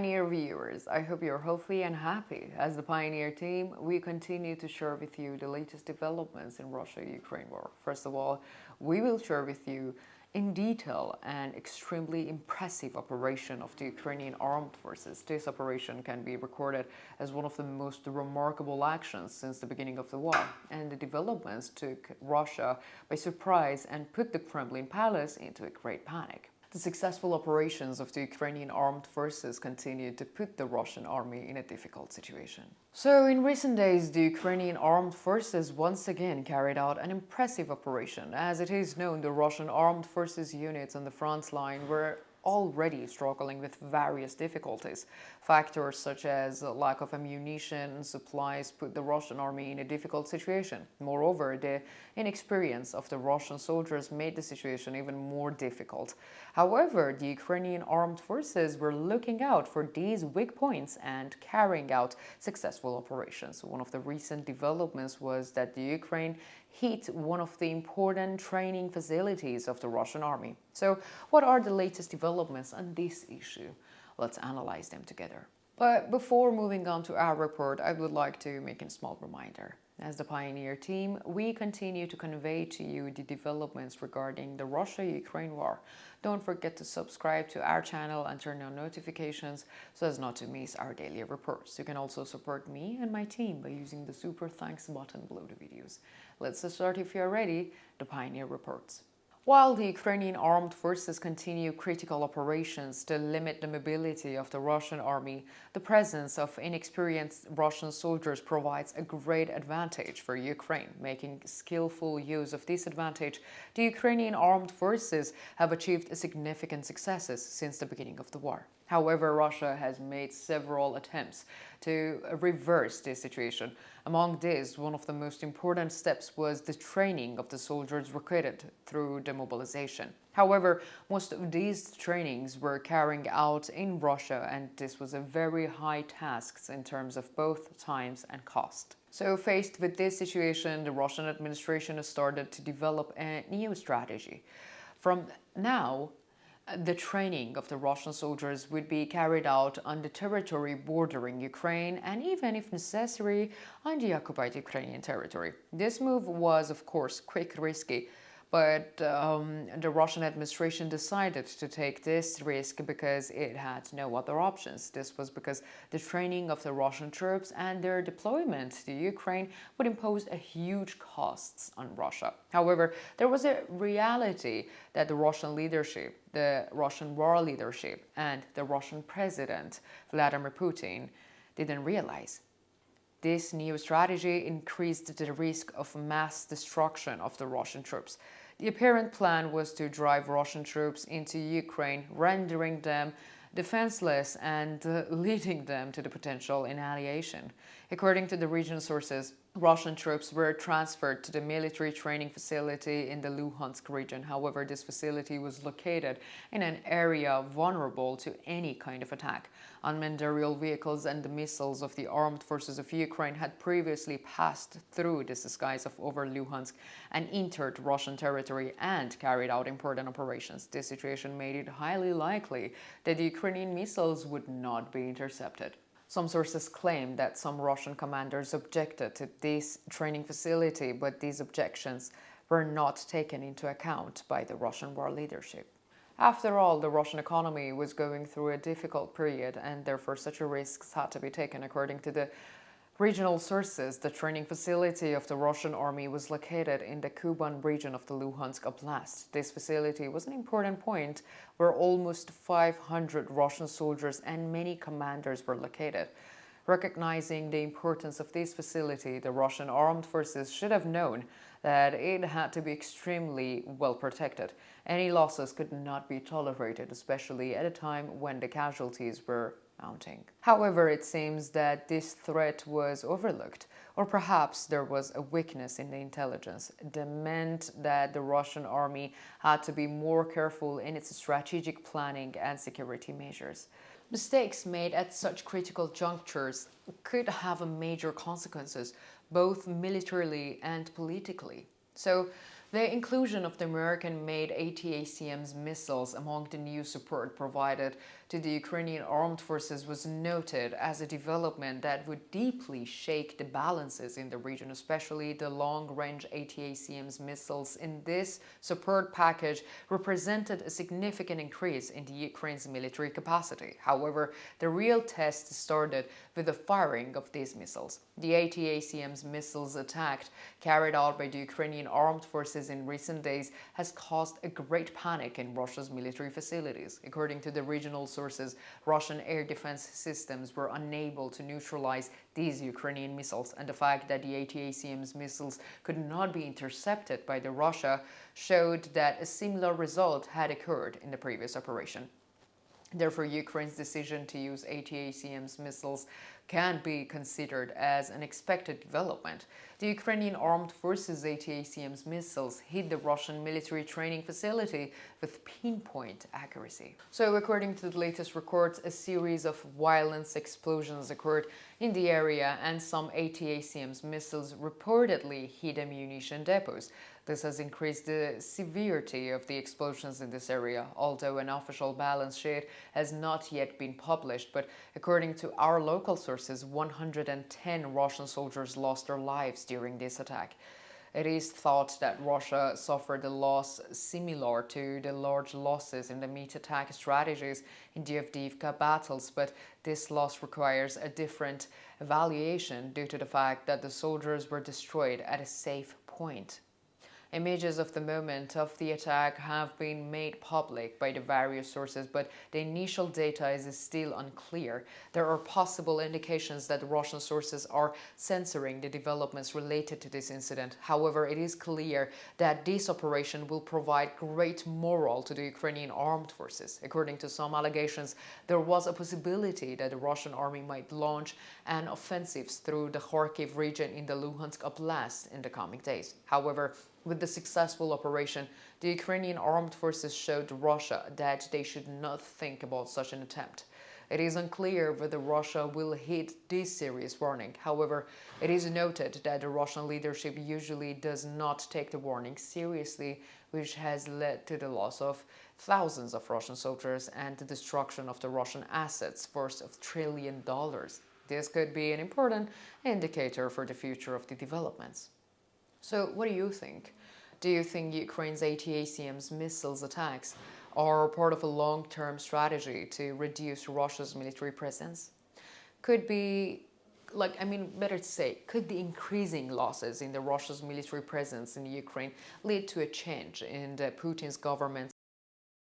Pioneer viewers, I hope you're healthy and happy. As the Pioneer team, we continue to share with you the latest developments in Russia-Ukraine war. First of all, we will share with you in detail an extremely impressive operation of the Ukrainian armed forces. This operation can be recorded as one of the most remarkable actions since the beginning of the war, and the developments took Russia by surprise and put the Kremlin Palace into a great panic. The successful operations of the Ukrainian armed forces continued to put the Russian army in a difficult situation. So, in recent days, the Ukrainian armed forces once again carried out an impressive operation. As it is known, the Russian armed forces units on the front line were already struggling with various difficulties. Factors such as lack of ammunition and supplies put the Russian army in a difficult situation. Moreover, the inexperience of the Russian soldiers made the situation even more difficult. However, the Ukrainian armed forces were looking out for these weak points and carrying out successful operations. One of the recent developments was that the Ukraine hit one of the important training facilities of the Russian army. So, what are the latest developments on this issue? Let's analyze them together. But before moving on to our report, I would like to make a small reminder. As the Pioneer team, we continue to convey to you the developments regarding the Russia-Ukraine war. Don't forget to subscribe to our channel and turn on notifications so as not to miss our daily reports. You can also support me and my team by using the super thanks button below the videos. Let's start if you are ready, the Pioneer reports. While the Ukrainian armed forces continue critical operations to limit the mobility of the Russian army, the presence of inexperienced Russian soldiers provides a great advantage for Ukraine. Making skillful use of this advantage, the Ukrainian armed forces have achieved significant successes since the beginning of the war. However, Russia has made several attempts to reverse this situation. Among these, one of the most important steps was the training of the soldiers recruited through demobilization. However, most of these trainings were carried out in Russia, and this was a very high task in terms of both times and cost. So, faced with this situation, the Russian administration has started to develop a new strategy. From now, the training of the Russian soldiers would be carried out on the territory bordering Ukraine and even, if necessary, on the occupied Ukrainian territory. This move was, of course, quick, risky, but the Russian administration decided to take this risk because it had no other options. This was because the training of the Russian troops and their deployment to Ukraine would impose a huge costs on Russia. However, there was a reality that the Russian leadership, the Russian war leadership, and the Russian president, Vladimir Putin, didn't realize. This new strategy increased the risk of mass destruction of the Russian troops. The apparent plan was to drive Russian troops into Ukraine, rendering them defenseless and leading them to the potential annihilation. According to the region sources, Russian troops were transferred to the military training facility in the Luhansk region. However, this facility was located in an area vulnerable to any kind of attack. Unmanned aerial vehicles and the missiles of the armed forces of Ukraine had previously passed through the skies of over Luhansk and entered Russian territory and carried out important operations. This situation made it highly likely that the Ukrainian missiles would not be intercepted. Some sources claim that some Russian commanders objected to this training facility, but these objections were not taken into account by the Russian war leadership. After all, the Russian economy was going through a difficult period, and therefore such risks had to be taken. According to the regional sources, the training facility of the Russian army was located in the Kuban region of the Luhansk Oblast. This facility was an important point where almost 500 Russian soldiers and many commanders were located. Recognizing the importance of this facility, the Russian armed forces should have known that it had to be extremely well protected. Any losses could not be tolerated, especially at a time when the casualties were mounting. However, it seems that this threat was overlooked, or perhaps there was a weakness in the intelligence that meant that the Russian army had to be more careful in its strategic planning and security measures. Mistakes made at such critical junctures could have major consequences, both militarily and politically. So, The inclusion of the American-made ATACMS missiles among the new support provided to the Ukrainian armed forces was noted as a development that would deeply shake the balances in the region, especially the long-range ATACMS missiles in this support package represented a significant increase in the Ukraine's military capacity. However, the real test started with the firing of these missiles. The ATACMS missiles attack carried out by the Ukrainian armed forces in recent days has caused a great panic in Russia's military facilities. According to the regional sources, Russian air defense systems were unable to neutralize these Ukrainian missiles, and the fact that the ATACMS missiles could not be intercepted by the Russia showed that a similar result had occurred in the previous operation. Therefore, Ukraine's decision to use ATACMS missiles can be considered as an expected development. The Ukrainian armed forces' ATACMS missiles hit the Russian military training facility with pinpoint accuracy. So, according to the latest reports, a series of violent explosions occurred in the area, and some ATACMS missiles reportedly hit ammunition depots. This has increased the severity of the explosions in this area, although an official balance sheet has not yet been published. But according to our local sources, 110 Russian soldiers lost their lives during this attack. It is thought that Russia suffered a loss similar to the large losses in the meat attack strategies in the Avdiivka battles, but this loss requires a different evaluation due to the fact that the soldiers were destroyed at a safe point. Images of the moment of the attack have been made public by the various sources, but the initial data is still unclear. There are possible indications that Russian sources are censoring the developments related to this incident. However, it is clear that this operation will provide great morale to the Ukrainian armed forces. According to some allegations, there was a possibility that the Russian army might launch an offensive through the Kharkiv region in the Luhansk Oblast in the coming days. However, with the successful operation, the Ukrainian armed forces showed Russia that they should not think about such an attempt. It is unclear whether Russia will heed this serious warning. However, it is noted that the Russian leadership usually does not take the warning seriously, which has led to the loss of thousands of Russian soldiers and the destruction of the Russian assets worth of $1 trillion. This could be an important indicator for the future of the developments. So, what do you think? Do you think Ukraine's ATACMS missiles attacks are part of a long-term strategy to reduce Russia's military presence? Could be, better to say, could the increasing losses in the Russia's military presence in Ukraine lead to a change in Putin's government's